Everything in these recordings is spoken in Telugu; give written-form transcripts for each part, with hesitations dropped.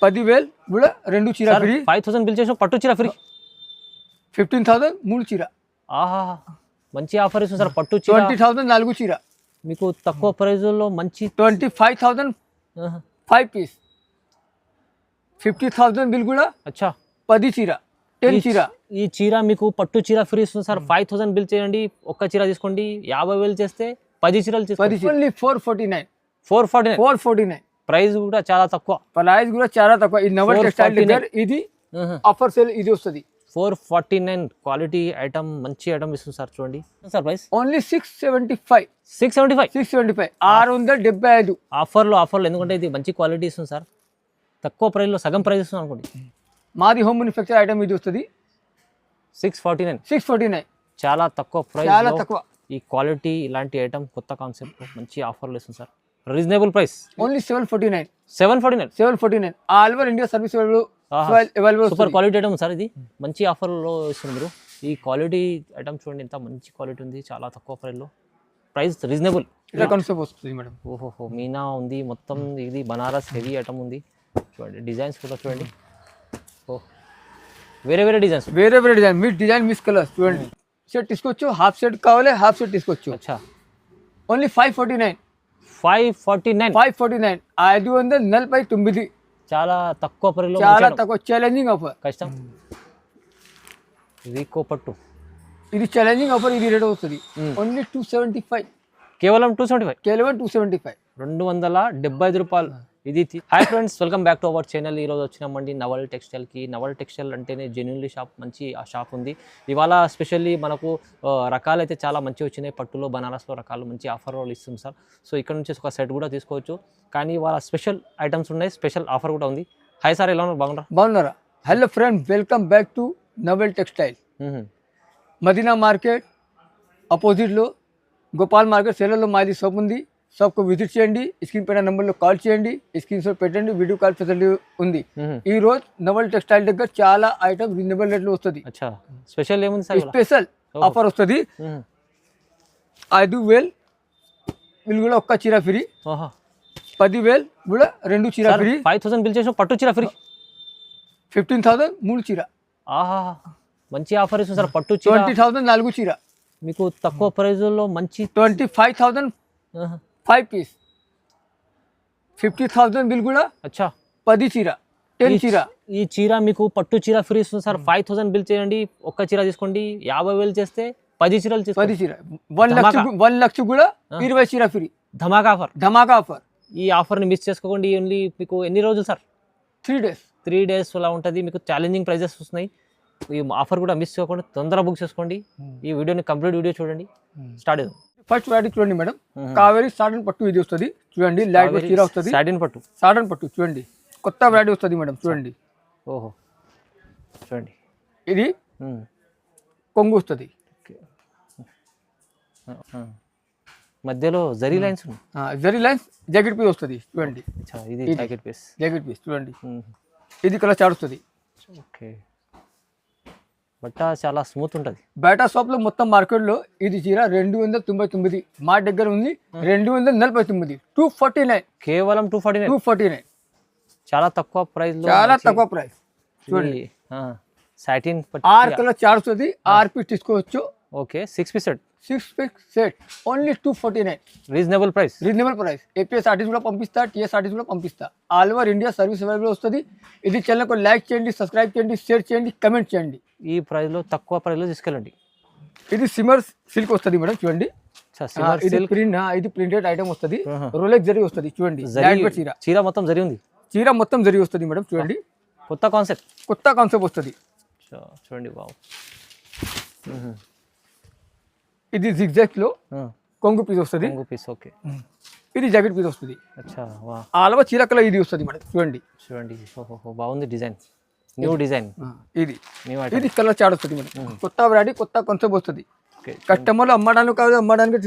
10,000 కూడా 2 చీర ఫ్రీ. 5,000 బిల్ చేసిన పట్టు చీర ఫ్రీ. 15,000 3 చీర. ఆహా, మంచి ఆఫర్ ఇస్తుంది సార్. పట్టు చీర 20,000 4 చీర. మీకు తక్కువ ప్రైస్ లో మంచి 25,000 5 పీస్. 50,000 బిల్ కూడా అచ్చా 10 చీర 10 చీర. ఈ చీర మీకు పట్టు చీర ఫ్రీ ఇస్తుంది సార్. 5,000 బిల్ చేయండి, ఒక్క చీర తీసుకోండి. 50,000 చేస్తే 10 చీరలు తీసుకోండి. ఓన్లీ 449. 449 ప్రైస్ కూడా చాలా తక్కువ. ప్రైస్ కూడా చాలా తక్కువ. ఈ నవల్ టెక్స్టైల్ దగ్గర ఇది ఆఫర్ సేల్ ఇది వస్తుంది. 449 క్వాలిటీ ఐటమ్, మంచి ఐటమ్ ఇస్తుంది సార్. చూడండి సార్ ప్రైస్ ఓన్లీ 675. 675 675. ఆఫర్లో ఎందుకంటే ఇది మంచి క్వాలిటీ ఇస్తుంది సార్. తక్కువ ప్రైస్లో సగం ప్రైస్ ఇస్తుంది అనుకోండి. మాది హోమ్ మ్యానుఫ్యాక్చర్ ఐటమ్ ఇది వస్తుంది. 649 చాలా తక్కువ ప్రైస్. చాలా తక్కువ. ఈ క్వాలిటీ ఇలాంటి ఐటమ్ కొత్త కాన్సెప్ట్ మంచి ఆఫర్లు ఇస్తుంది sir. Reasonable price only 749. 749 all over India service available. Super quality item sir. ఇది మంచి ఆఫర్లో ఇస్తుంది మీరు. ఈ క్వాలిటీ ఐటమ్ చూడండి, ఎంత మంచి క్వాలిటీ ఉంది. చాలా తక్కువ ప్రైస్లో, ప్రైస్ రీజనబుల్. ఇలా కాన్సెప్ట్ వస్తుంది మేడం. ఓహోహో, మీనా ఉంది మొత్తం. ఇది బనారస్ హెవీ ఐటమ్ ఉంది. చూడండి డిజైన్స్ కూడా చూడండి. ఓ వేరే డిజైన్స్, డిజైన్. మీ డిజైన్ మిస్ కలర్స్ చూడండి. సెట్ తీసుకోవచ్చు, హాఫ్ సెట్ కావాలి హాఫ్ సెట్ తీసుకోవచ్చు. అచ్చా ఓన్లీ 549. 549 549. చాలా తక్కువ ప్రైస్లో, చాలా తక్కువ. Challenging offer. కష్టం. వీకో పట్టు ఇది ఛాలెంజింగ్ ఆఫర్. ఇది రేట్ వస్తుంది ఓన్లీ 275. కేవలం 275. 275 రూపాయలు. ఇది hi friends, welcome back to our channel. ఈరోజు వచ్చినామండి నవల్ టెక్స్టైల్కి. నవల్ టెక్స్టైల్ అంటేనే జెన్యున్లీ షాప్, మంచి ఆ షాప్ ఉంది. ఇవాళ స్పెషల్లీ మనకు రకాలు అయితే చాలా మంచిగా వచ్చినాయి. పట్టులో బనారస్లో రకాలు మంచి ఆఫర్ ఇస్తుంది సార్. సో ఇక్కడ నుంచి ఒక సెట్ కూడా తీసుకోవచ్చు. కానీ ఇవాళ స్పెషల్ ఐటమ్స్ ఉన్నాయి, స్పెషల్ ఆఫర్ కూడా ఉంది. హాయ్ సార్, ఎలా ఉన్నారు? బాగున్నారా? Hello friend, welcome back to Naval textile. Madina market అపోజిట్లో గోపాల్ మార్కెట్ సెలర్లో మాది షాప్ ఉంది. షాప్కు విజిట్ చేయండి. స్క్రీన్ పైన నెంబర్లో కాల్ చేయండి, స్క్రీన్ షాట్ పెట్టండి. వీడియో కాల్ ఫెసిలిటీ ఉంది. ఈ రోజు నవల్ టెక్స్టైల్ దగ్గర చాలా ఐటమ్ రీజనబుల్ రేట్లో వస్తుంది. స్పెషల్ ఏముంది సార్? స్పెషల్ ఆఫర్ వస్తుంది. 5,000 బిల్ కూడా ఒక్క చీర ఫ్రీ. 10,000 కూడా 2 చీర ఫ్రీ. 5,000 బిల్ చేసిన పట్టు చీర ఫ్రీ. 15,000 3 చీర. ఆహా, మంచి ఆఫర్ ఇస్తుంది సార్. పట్టు చీర 20,000 4 చీర. మీకు తక్కువ ప్రైస్లో మంచి 25,000 5 పీస్. 50,000 బిల్ కూడా అచ్చా 10 చీర 10 చీర. ఈ చీర మీకు పట్టు చీర ఫ్రీ ఇస్తుంది సార్. 5,000 బిల్ చేయండి, ఒక్క చీర తీసుకోండి. 50,000 చేస్తే 10 చీరలు తీసుకోండి. 10 చీర. 1 లక్ష కూడా 20 చీర ఫ్రీ. ధమాకా ఆఫర్. ఈ ఆఫర్ని మిస్ చేసుకోండి. ఓన్లీ మీకు ఎన్ని రోజులు సార్? 3 డేస్ అలా ఉంటుంది. మీకు ఛాలెంజింగ్ ప్రైజెస్ వస్తున్నాయి. ఈ ఆఫర్ కూడా మిస్ చేసుకోండి, తొందరగా బుక్ చేసుకోండి. ఈ వీడియోని కంప్లీట్ వీడియో చూడండి. స్టార్ట్ చేద్దాం. ఫస్ట్ వెరైటీ చూడండి మేడం, కావేరీ సాటన్ పట్టు ఇది వస్తుంది. చూడండి లైట్ వెయిట్ చీర వస్తుంది. సాటన్ పట్టు చూడండి, కొత్త వెరైటీ వస్తుంది మేడం. చూడండి, ఓహో చూడండి, ఇది కొంగు వస్తుంది. మధ్యలో జరీ లైన్స్ జాకెట్ పీస్ వస్తుంది. చూడండి, ఇది జాకెట్ పీస్ చూడండి. ఇది కలర్ చార్ట్ వస్తుంది. ఓకే, బట్ట చాలా స్మూత్ ఉంటుంది. బయట షాప్ లో మొత్తం మార్కెట్ లో ఇది చీర 299. మా దగ్గర ఉంది 249. 249, కేవలం 249. చాలా తక్కువ ప్రైస్. చూడండి, సాటిన్ 6 కలర్ చార్ట్ వస్తుంది. 6 పీస్ తీసుకోవచ్చు. Okay, 6 piece set only 249. Reasonable price. APSRTC కూడా పంపిస్తా, టీఎస్ ఆర్టీస్ కూడా పంపిస్తా. All over India service available వస్తుంది. ఇది ఛానల్కు లైక్ చేయండి, సబ్స్క్రైబ్ చేయండి, షేర్ చేయండి, కమెంట్ చేయండి. ఈ ప్రైస్లో తక్కువ ప్రైస్లో తీసుకెళ్ళండి. ఇది సిమర్ సిల్క్ వస్తుంది మేడం. చూడండి, ఇది ప్రింటెడ్ ఐటమ్ వస్తుంది. రోలెక్స్ జరీ వస్తుంది. చూడండి, చీర మొత్తం జరీ ఉంది. వస్తుంది మేడం. చూడండి, కొత్త కాన్సెప్ట్ వస్తుంది. చూడండి, బావు. ఇది జిగ్జాగ్ లో కొంగు పీస్ వస్తుంది. ఓకే, ఇది జాకెట్ పీస్ వస్తుంది. అచ్చా, వా. ఆలవ చీర కలర్ ఇది వస్తుంది మేడం. చూడండి, ఓహో బాగుంది డిజైన్. New design. ఇది కలర్ చార్ట్ వస్తుంది మేడం. కొత్త వెరైటీ, కొత్త కాన్సెప్ట్ వస్తుంది. కస్టమర్లు అమ్మడానికి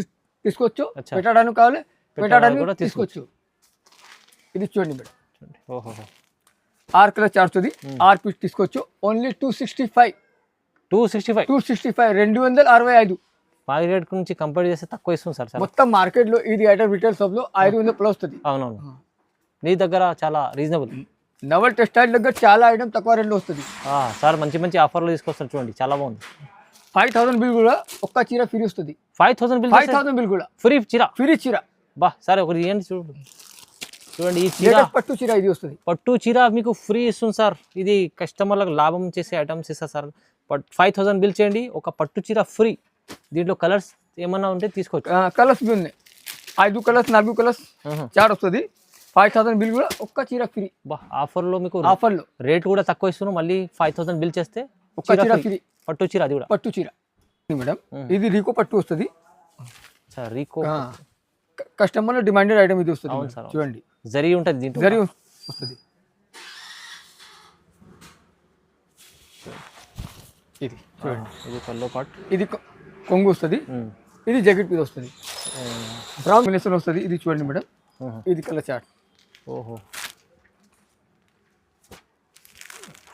తీసుకోవచ్చు, పెట్టడానికి తీసుకోవచ్చు. ఇది చూడండి మేడం, 6 కలర్ చార్ట్ వస్తుంది. 6 పీస్ తీసుకోవచ్చు. ఓన్లీ 265. 265. మార్కెట్ నుంచి కంపేర్ చేస్తే తక్కువ ఇస్తుంది సార్. మొత్తం మార్కెట్ లో ఇది ఐటమ్ రిటైల్ షాప్ లో 500 ప్లస్ వస్తుంది. అవునవును, నీ దగ్గర చాలా రీజనబుల్. నవల్ టెక్స్టైల్ దగ్గర చాలా ఐటమ్ తక్కువ రేట్లో వస్తుంది. సార్ మంచి మంచి ఆఫర్లు తీసుకొస్తారు చూడండి, చాలా బాగుంది. 5000 బిల్ కూడా ఒక్క చీర ఫ్రీ వస్తుంది. 5000 బిల్ 5000 బిల్ కూడా ఫ్రీ చీర. ఫ్రీ చీర బా సార్ ఒకటి ఏంటి చూడండి ఈ చీర లేటెస్ట్ పట్టు చీర ఇది వస్తుంది. పట్టు చీర మీకు ఫ్రీ ఇస్తుంది సార్. ఇది కస్టమర్లకు లాభం చేసే ఐటమ్స్ ఇస్తారు సార్. 5000 బిల్ చేయండి, ఒక పట్టు చీర ఫ్రీ. దీంట్లో కలర్స్ ఏమన్నా ఉంటే తీసుకోవచ్చు. కలర్స్ బి ఉన్నాయి, 5 కలర్స్ 4 కలర్స్ చార్ వస్తుంది. 5000 బిల్ కూడా ఒక్క చీర ఫ్రీ. బా ఆఫర్లో మీకు ఆఫర్లో రేట్ కూడా తక్కువ ఇస్తున్నాం. మళ్ళీ 5000 బిల్ చేస్తే ఒక్క చీర ఫ్రీ. పట్టు చీర, అది కూడా పట్టు చీర మేడం. ఇది రీకో పట్టు వస్తుంది sir. Rico customer demanded item ఇది వస్తుంది. అవును సార్. చూడండి జరీ ఉంటుంది దీంట్లో, జరీ వస్తుంది. ఇది చూడండి, ఇది పల్లో పాట్, ఇది కొంగు వస్తుంది. ఇది జాకెట్ మీద వస్తుంది. బ్రౌన్ కాంబినేషన్ వస్తుంది. ఇది చూడండి మేడం, ఇది కలర్ చార్ట్. ఓహో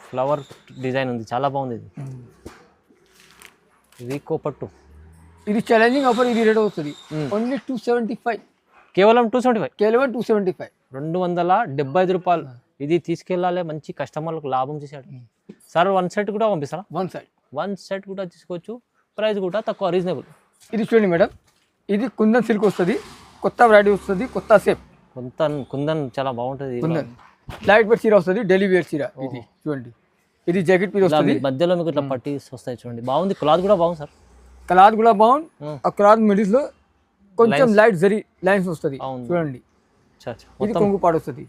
ఫ్లవర్ డిజైన్ ఉంది, చాలా బాగుంది. ఇది రీకో పట్టు. ఇది ఛాలెంజింగ్ ఆఫర్. ఇది రేట్ వస్తుంది ఓన్లీ 275. కేవలం 275. కేవలం 275. 275 రూపాయలు. ఇది తీసుకెళ్ళాలి, మంచి కస్టమర్లకు లాభం చేశాడు సార్. 1 సెట్ కూడా పంపిస్తారా? 1 సెట్ కూడా తీసుకోవచ్చు. ప్రైస్ కూడా తక్కువ, రీజనబుల్. ఇది చూడండి మేడం, ఇది కుందన్ సిల్క్ వస్తుంది. కొత్త వెరైటీ వస్తుంది, కొత్త షేప్. కుందన్ చాలా బాగుంటుంది. కుందన్ లైట్ వెయిట్ చీర వస్తుంది, డైలీ వేర్ చీర. ఇది చూడండి, ఇది జాకెట్ మీద వస్తుంది. మధ్యలో మీకు ఇట్లా పట్టీస్ వస్తాయి చూడండి, బాగుంది. క్లాత్ కూడా బాగుంది సార్. క్లాత్ కూడా బాగుంది. ఆ క్లాత్ మిడిల్ లో కొంచెం లైట్ జరీ లైన్స్ వస్తుంది చూడండి. ఇది కొంగు పాడు వస్తుంది.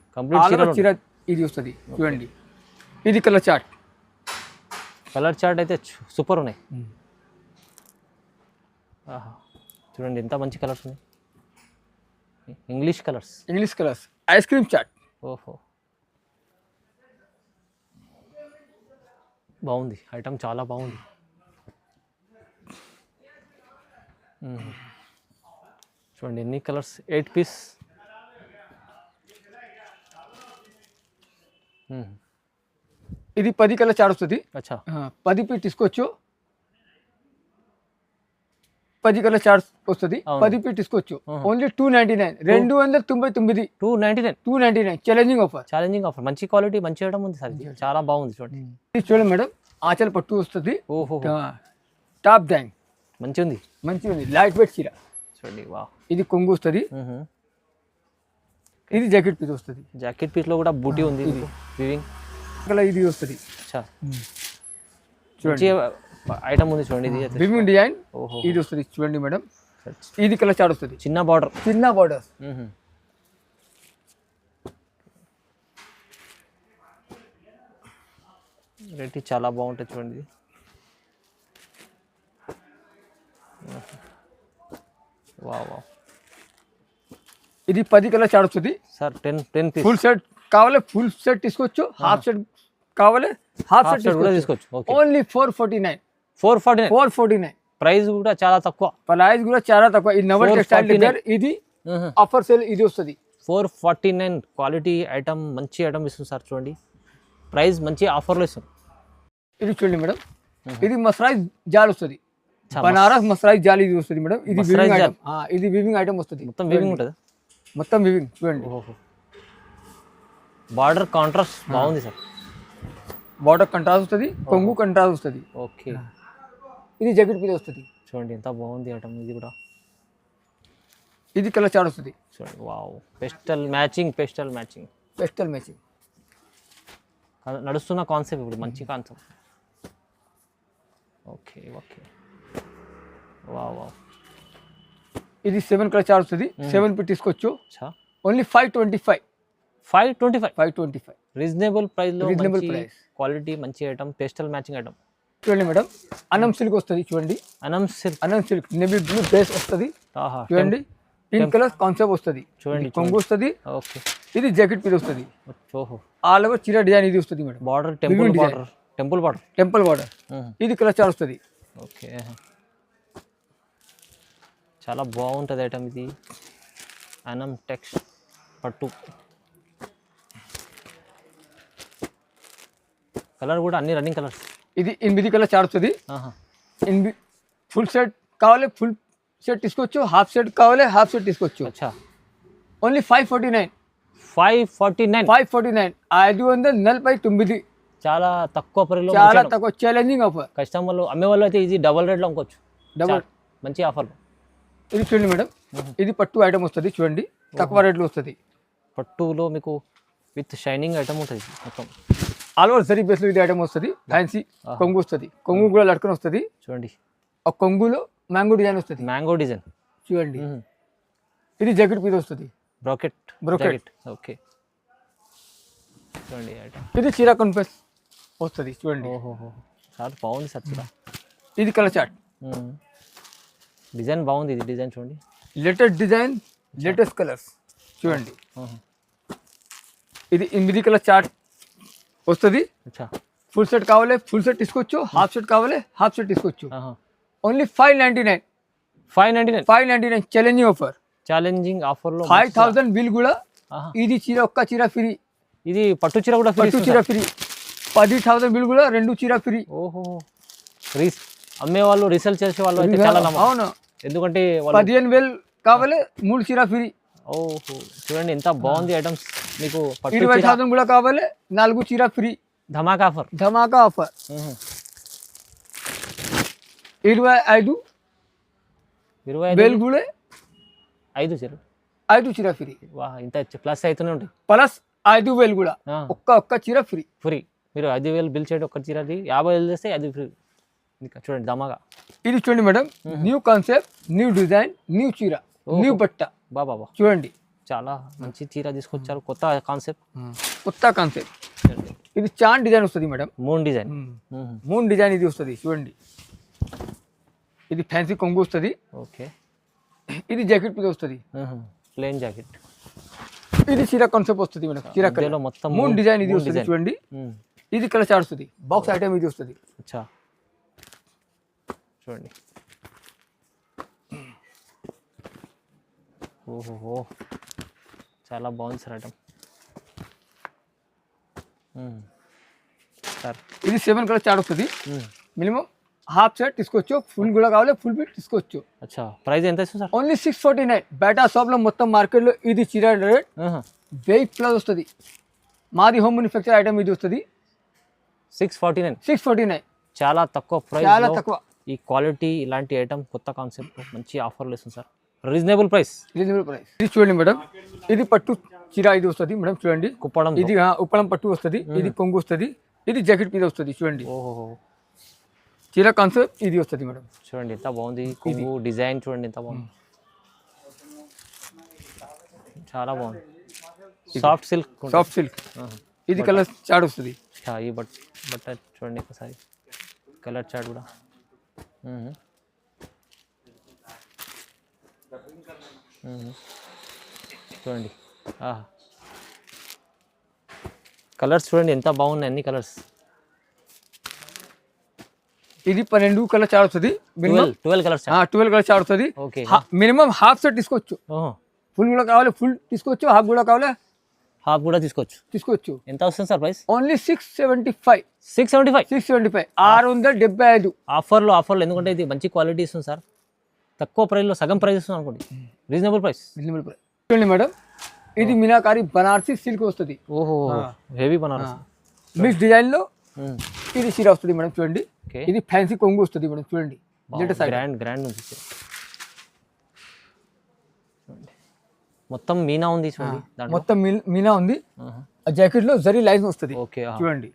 చీర ఇది వస్తుంది చూడండి. ఇది కలర్ చార్ట్. కలర్ చార్ట్ అయితే సూపర్ ఉన్నాయి. చూడండి ఎంత మంచి కలర్స్ ఉన్నాయి. English colours. Ice cream chart. ఓహో బాగుంది, ఐటమ్ చాలా బాగుంది. చూడండి ఎన్ని కలర్స్, 8 పీస్. ఇది 10 కలర్ చార్ట్ వస్తుంది. అచ్చా 10 పీస్ తీసుకోవచ్చు. 10 కలర్ చార్ట్ వస్తుంది. 10 పీస్ తీసుకోవచ్చు. ఓన్లీ 299. 299. 299 challenging offer. మంచి క్వాలిటీ, మంచి ఐటమ్ ఉంది సార్. చాలా బాగుంది చూడండి. ఇది చూడండి మేడం, ఆచల్ పట్టు వస్తుంది. ఓహో టాప్ డాంగ్ మంచిగా ఉంది. లైట్ వెయిట్ చీర చూడండి. వా ఇది కొంగు వస్తుంది. ఇది జాకెట్ పీస్ వస్తుంది. జాకెట్ పీస్ లో కూడా బూటీ ఉంది, వివింగ్. ఇది వస్తుంది. చూడండి ఐటమ్ ఉంది చూడండి. ఇది వివింగ్ డిజైన్. ఇది వస్తుంది చూడండి మేడం. ఇది కలర్ చార్ట్ వస్తుంది. చిన్న బార్డర్. రేట్ చాలా బాగుంటుంది చూడండి. వా ఇది 10 కలర్ చార్ట్ వస్తుంది సార్. 10 పీస్. ఫుల్ సెట్ కావాలి, ఫుల్ సెట్ తీసుకోవచ్చు. హాఫ్ సెట్ కావాలి, హాఫ్ సెట్ కూడా తీసుకోవచ్చు. ఓన్లీ 449. 449 ప్రైస్ కూడా చాలా తక్కువ. ఈ నవల్ టెక్స్టైల్ దగ్గర ఇది ఆఫర్ సేల్ ఇది వస్తుంది. 449 క్వాలిటీ ఐటమ్, మంచి ఐటమ్ ఇస్తుంది సార్. చూడండి ప్రైస్ మంచి ఆఫర్లో ఇస్తుంది. ఇది చూడండి మేడం, ఇది మసరాజ్ జాల్ వస్తుంది. బనారస్ మసరాజ్ జాల్ ఇది వస్తుంది మేడం. ఇది వివింగ్ ఐటమ్ వస్తుంది. మొత్తం వివింగ్ ఉంటుంది. చూడండి. బార్డర్ కాంట్రాస్ట్ బాగుంది సార్. బార్డర్ కంట్రాస్ట్ వస్తుంది, కొంగు కంట్రాస్ట్ వస్తుంది. ఓకే. ఇది జాకెట్ మీద వస్తుంది. చూడండి ఎంత బాగుంది ఐటమ్. ఇది కూడా ఇది కలర్ చార్ట్ వస్తుంది. చూడండి. Wow pastel matching. నడుస్తున్న కాన్సెప్ట్ ఇప్పుడు, మంచి కాన్సెప్ట్. ఓకే. వావ్ ఇది 7 కలర్ చార్ట్ వస్తుంది. 7 పీస్ తీసుకోవచ్చు. ఓన్లీ 525. రీజనబుల్ ప్రైస్ లో క్వాలిటీ, మంచి ఐటమ్, పేస్టల్ మ్యాచింగ్ ఐటమ్. చూడండి మేడం, అనం సిల్క్ వస్తుంది. చూడండి అనం సిల్క్ నేవీ బ్లూ బేస్ వస్తుంది. చూడండి పింక్ కలర్ కాన్సెప్ట్ వస్తుంది. చూడండి కొంగు వస్తుంది. ఓకే. ఇది జాకెట్ పీస్ వస్తుంది. ఆల్ ఓవర్ చీర డిజైన్ ఇది వస్తుంది మేడం. Border temple border. ఇది కలర్ చార్ట్ వస్తుంది. ఓకే. చాలా బాగుంటుంది ఐటమ్. ఇది అనం టెక్స్ పట్టు. కలర్ కూడా అన్ని రన్నింగ్ కలర్స్. ఇది 8 కలర్ చార్ట్ వస్తుంది. ఫుల్ సెట్ కావాలి, ఫుల్ సెట్ తీసుకోవచ్చు. హాఫ్ సెట్ కావాలి, హాఫ్ సెట్ తీసుకోవచ్చు. అచ్చా. ఓన్లీ 549. 549. 549 549. చాలా తక్కువ పరిలో చాలా తక్కువ ఛాలెంజింగ్ ఆఫర్. కస్టమర్లు అమ్మే వాళ్ళు అయితే ఈజీ డబల్ రేట్లో అమ్ముకోవచ్చు. డబల్ మంచి ఆఫర్. ఇది చూడండి మేడం, ఇది పట్టు ఐటమ్ వస్తుంది చూడండి, తక్కువ రేట్లో వస్తుంది. పట్టులో మీకు విత్ షైనింగ్ ఐటమ్ ఉంటుంది మొత్తం. ఆల్ ఓవర్ జరీ బేస్లో ఇది ఐటమ్ వస్తుంది. ఫ్యాన్సీ కొంగు వస్తుంది, కొంగు కూడా లట్కన్ వస్తుంది చూడండి. ఆ కొంగులో మ్యాంగో డిజైన్ వస్తుంది. మ్యాంగో డిజైన్ చూడండి. ఇది జాకెట్ పీస్ వస్తుంది, బ్రోకెట్. ఓకే చూడండి ఐటమ్. ఇది చీరా కన్ఫెస్ వస్తుంది చూడండి. ఓహో చాలా బాగుంది సార్ చీర. ఇది కలర్ చార్ట్ డిజైన్ బాగుంది. ఇది డిజైన్ చూడండి, లేటెస్ట్ డిజైన్, లేటెస్ట్ కలర్స్ చూడండి. ఇది 8 కలర్ చార్ట్ వస్తుంది. ఫుల్ సెట్ కావాలి ఫుల్ సెట్ తీసుకోవచ్చు, హాఫ్ సెట్ కావాలి హాఫ్ సెట్ తీసుకోవచ్చు. Only 599 challenging offer. ఛాలెంజింగ్ ఆఫర్లో 5000 బిల్ కూడా. ఇది చీర ఒక్క చీర ఫ్రీ. ఇది పట్టు చీర కూడా పట్టు చీర ఫ్రీ. 10,000 బిల్ కూడా 2 చీర ఫ్రీ. ఓహో అమ్మే వాళ్ళు రీసేల్ చేసే వాళ్ళు అయితే చాలా నమ్మకం. అవును, ఎందుకంటే 15,000 కావాలి 3 చీర ఫ్రీ. ఓహో చూడండి ఎంత బాగుంది ఐటమ్స్. మీకు 20,000 కూడా కావాలి 4 చీర ఫ్రీ. ధమాకా ఆఫర్. 25,000 కూడా 5 చీర 5 చీర ఫ్రీ. వా ఇంత ప్లస్ అవుతూనే ఉంటాయి. ప్లస్ 5,000 కూడా ఒక్క చీర ఫ్రీ. మీరు 5,000 బిల్ చేయండి ఒక్క చీర, 50,000 చేస్తే 5 ఫ్రీ. ఇంకా చూడండి ధమాగా. ఇది చూడండి madam, new concept, new design, new చీర, న్యూ బట్ట. బాబా చూడండి చాలా మంచి చీర తీసుకొచ్చారు, కొత్త కాన్సెప్ట్. ఇది చాన్ డిజైన్ వస్తుంది మేడం, మూన్ డిజైన్ ఇది వస్తుంది చూడండి. ఇది ఫ్యాన్సీ కొంగు వస్తుంది. ఓకే ఇది జాకెట్ మీద వస్తుంది, ప్లెయిన్ జాకెట్. ఇది చీర కాన్సెప్ట్ వస్తుంది మేడం, చీర మొత్తం మూన్ డిజైన్ ఇది వస్తుంది చూడండి. ఇది కలర్ చార్ట్ వస్తుంది, బాక్స్ ఐటమ్ ఇది వస్తుంది. అచ్చా చూడండి. ఓహో చాలా బాగుంది సార్ ఐటమ్. సార్ ఇది 7 కలర్ చార్ట్ వస్తుంది. మినిమం హాఫ్ సెట్ తీసుకోవచ్చు, ఫుల్ కూడా కావాలి ఫుల్ బిట్ తీసుకోవచ్చు. అచ్చా ప్రైస్ ఎంత ఇస్తుంది సార్? ఓన్లీ 649. బయట షాప్లో మొత్తం మార్కెట్లో ఇది చీర రేట్ 1000+ వస్తుంది. మాది హోమ్ మ్యానుఫ్యాక్చర్ ఐటమ్ ఇది వస్తుంది. 649 చాలా తక్కువ ప్రైస్, చాలా తక్కువ. ఈ క్వాలిటీ ఇలాంటి ఐటమ్ కొత్త కాన్సెప్ట్ మంచి ఆఫర్లు ఇస్తుంది సార్. Reasonable price. ఇది చూడండి మేడం, ఇది పట్టు చీర ఇది వస్తుంది మేడం చూడండి. కుప్పడం ఇది ఉప్పడం పట్టు వస్తుంది. ఇది కొంగు వస్తుంది. ఇది జాకెట్ మీద వస్తుంది చూడండి. ఓహో చీర కాన్సెప్ట్ ఇది వస్తుంది మేడం. చూడండి ఎంత బాగుంది కొంగు డిజైన్, చూడండి ఎంత బాగుంది, చాలా బాగుంది. Soft silk. ఇది కలర్ చార్ట్ వస్తుంది. ఈ బట్ట చూడండి ఒకసారి, కలర్ చార్ట్ కూడా. చూడండి కలర్స్ చూడండి ఎంత బాగున్నాయి, అన్ని కలర్స్. ఇది 12 కలర్ చార్ట్ వస్తుంది. 12 కలర్స్. 12 కలర్ చార్ట్ వస్తుంది. మినిమం హాఫ్ సెట్ తీసుకోవచ్చు, ఫుల్ కూడా కావాలి ఫుల్ తీసుకోవచ్చు, హాఫ్ కూడా కావాలి హాఫ్ కూడా తీసుకోవచ్చు. ఎంత వస్తుంది సార్ ప్రైస్? ఓన్లీ 675. 675 ఆఫర్లో ఎందుకంటే ఇది మంచి క్వాలిటీ ఇస్తుంది సార్. తక్కువ ప్రైస్లో సగం ప్రైస్ ఇస్తుంది అనుకోండి. Reasonable price. చూడండి మేడం, ఇది మీనాకారి బనారసి సిల్క్ వస్తుంది. ఓహో హెవీ బనారసి మిక్స్ డిజైన్ లో ఇది చీర వస్తుంది మేడం చూడండి. ఇది ఫ్యాన్సీ కొంగు వస్తుంది మేడం చూడండి. గ్రాండ్ ఉంది మొత్తం మీనా ఉంది చూడండి. మొత్తం మీనా ఉంది. ఆ జాకెట్ లో జరీ లైన్స్ వస్తుంది. ఓకే చూడండి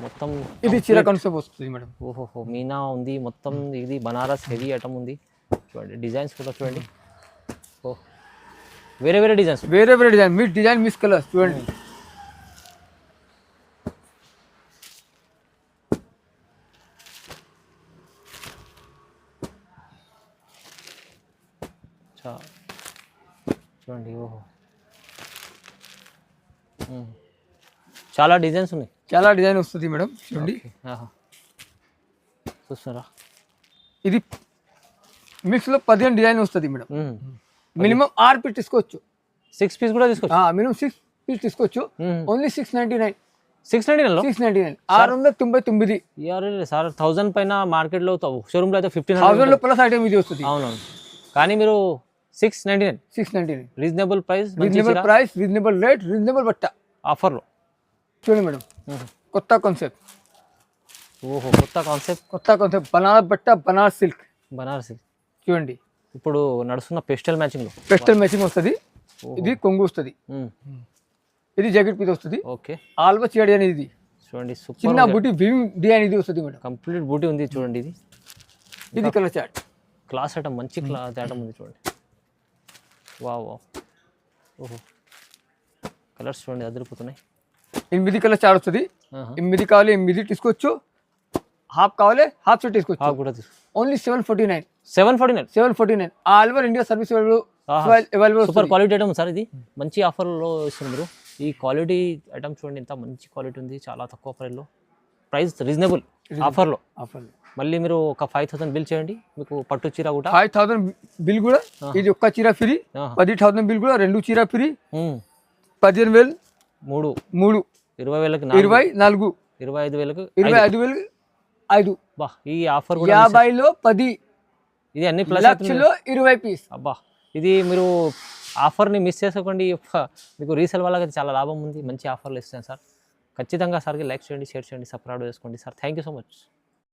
మొత్తం ఇది చీర కాన్సెప్ట్ వస్తుంది మేడం. ఓహో మీనా ఉంది మొత్తం. ఇది బనారస్ హెవీ ఐటమ్ ఉంది చూడండి. డిజైన్స్ కూడా చూడండి, వేరే డిజైన్స్, వేరే design, mix design, mix colours చూడండి. చూడండి ఓహో చాలా డిజైన్స్ ఉన్నాయి. చాలా డిజైన్ వస్తుంది మేడం చూడండి. చూస్తున్నారా, ఇది మిక్స్ లో 15 డిజైన్ వస్తుంది మేడం. మినిమం 6 పీస్ తీసుకోవచ్చు. 6 పీస్ కూడా తీసుకోవచ్చు. మినిమం 6 పీస్ తీసుకోవచ్చు. ఓన్లీ 699. 699 699. సార్ 1000 పైన మార్కెట్ లో షోరూమ్ లో అయితే 1500 లో ప్లస్ ఐటమ్ ఇది వస్తుంది. అవునవును కానీ మీరు 699 699 reasonable price, reasonable price, reasonable rate, reasonable బట్ట ఆఫర్లో. చూడండి మేడం, కొత్త కాన్సెప్ట్. ఓహో, కొత్త కాన్సెప్ట్ బనారస్ బట్ట, బనారస్ సిల్క్. బనారసి. చూడండి, ఇప్పుడు నడుస్తున్న పెస్టల్ మ్యాచింగ్లో పెస్టల్ మ్యాచింగ్ వస్తుంది. ఇది కొంగు వస్తుంది, ఇది జాకెట్ పీస్ వస్తుంది. ఓకే, ఆల్బా చీడ అనేది ఇది. చూడండి సూపర్, చిన్న బూటీ వివింగ్ డిజైన్ ఇది వస్తుంది మేడం. కంప్లీట్ బూటీ ఉంది చూడండి. ఇది కలర్ చార్ట్. క్లాస్ ఐటమ్, మంచి క్లాస్ ఐటమ్ ఉంది చూడండి. వావ్ వావ్, ఓహో, కలర్స్ చూడండి అదిరిపోతున్నాయి. 8 కలర్ చార్ట్ వస్తుంది. 8 కావాలి 8 తీసుకోవచ్చు, హాఫ్ కావాలి హాఫ్ సెట్ తీసుకోవచ్చు. కూడా only 749. 749. All over India service available. Super quality item sir, ఇది మంచి ఆఫర్లో ఇస్తున్నారు. ఈ క్వాలిటీ ఐటమ్ చూడండి, ఎంత మంచి క్వాలిటీ ఉంది, చాలా తక్కువ ప్రైస్లో, ప్రైస్ రీజనబుల్ ఆఫర్లో. మళ్ళీ మీరు ఒక 5000 బిల్ చేయండి, మీకు పట్టు చీర కూడా 5000 బిల్ కూడా. ఇది ఒక్క చీర ఫ్రీ. 10,000 బిల్ కూడా, 2 చీర ఫ్రీ. 15,000 3 20,000కి 24 25,000కి 25,000 5. బా, ఈ ఆఫర్ కూడా 50లో 10. ఇది అన్ని ప్లస్ లక్షలో 20 పీస్. అబ్బా, ఇది మీరు ఆఫర్ని మిస్ చేసుకోండి. మీకు రీసేల్ వాళ్ళకి చాలా లాభం ఉంది, మంచి ఆఫర్లు ఇస్తాను సార్. ఖచ్చితంగా సార్కి లైక్ చేయండి, షేర్ చేయండి, సబ్స్క్రైబ్ చేసుకోండి sir. Thank you so much.